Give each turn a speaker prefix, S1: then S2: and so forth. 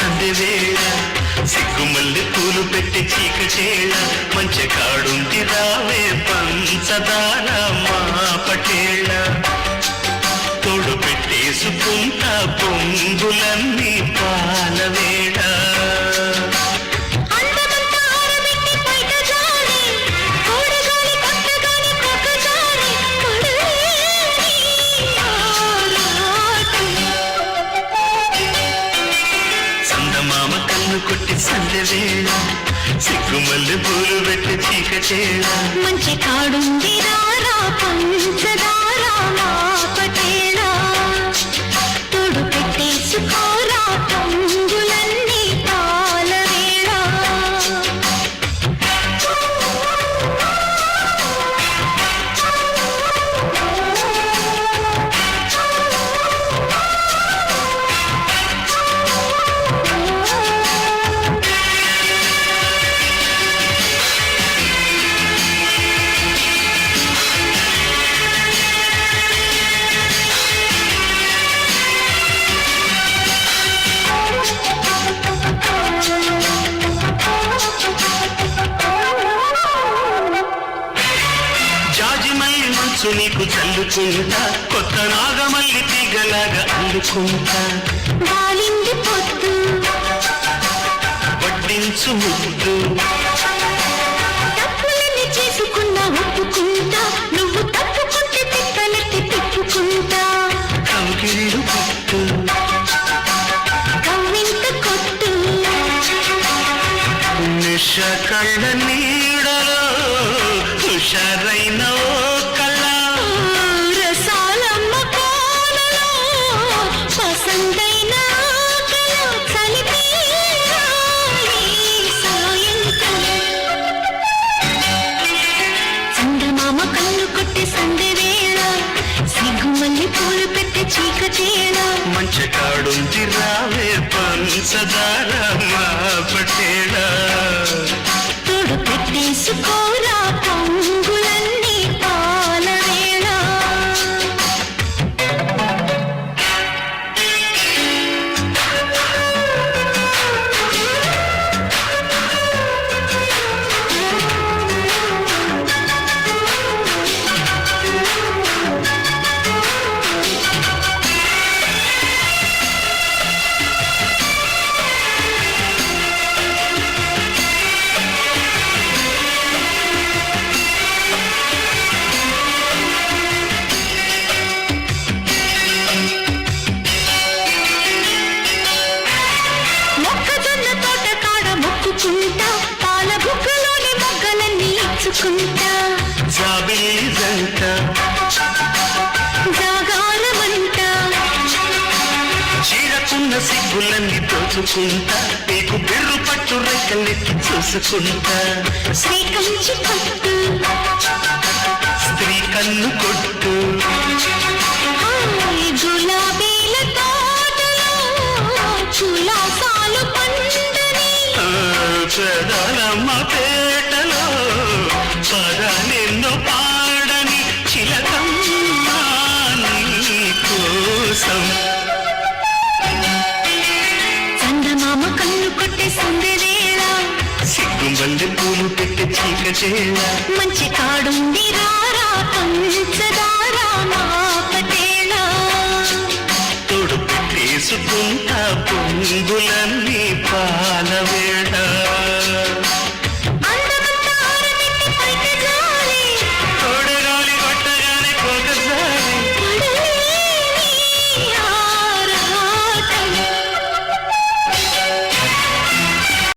S1: సందెవేళ సిగ్గుమల్లి పూలు పెట్టి చీకటేళ మంచి కాడుంది రావే పంచదార మా పటేళ తోడు పెట్టేసుకుంటా పొంగులన్నీ పాలవేళ కొట్టి సందెవేళ సిగ్గుమల్లి పూలు పెట్టి చీకటేళ
S2: మంచి కాడుంది రారా పంచదార మా పటేళ తోడు పెట్టేసుకోరా పొంగులన్నీ పాలవేళ
S1: నీకు చల్లుకుంటా కొత్త నాగమల్లి తీగలాగా అల్లుకుంటా
S2: బాలింది పొద్దు
S1: వడ్డించు ముద్దు
S2: తప్పులని చేసుకున్నా ఒప్పుకుంటా నువ్వు తప్పుకుంటే తిప్పలెత్తి తిప్పుకుంటా
S1: కౌగిళ్ళు కొట్టు
S2: కవ్వింత కొట్టు
S1: నిష కళ్ళ నీడలో హుషారైన మంచి కాడుంది రావే పంచదార మా పటేళ
S2: తోడు పెట్టేసుకోరా పొంగులన్నీ పాలవేళ పాల బుగ్గలోని మొగ్గలన్నీ ఇచ్చుకుంటా
S1: జాబిల్లి జంట
S2: జాగారమంట
S1: చీరకున్న సిగ్గులన్నీ దోచుకుంటా నీకు బిర్రు పట్టు రెక్కలెత్తి చూసుకుంటా
S2: శ్రీకంచి పట్టు
S1: స్త్రీ కన్ను కొట్టు
S2: గులాబీల తోటలో చులాసాలు పండని
S1: పెదలమ్మ పేటలో పదనెన్నో పాడని చిలకమ్మ నీ కోసం
S2: చందమామ కన్ను కొట్టే సందెవేళ
S1: సిగ్గుమల్లి పూలు పెట్టి చీకటేళ
S2: మంచి కాడుంది రారా పంచదార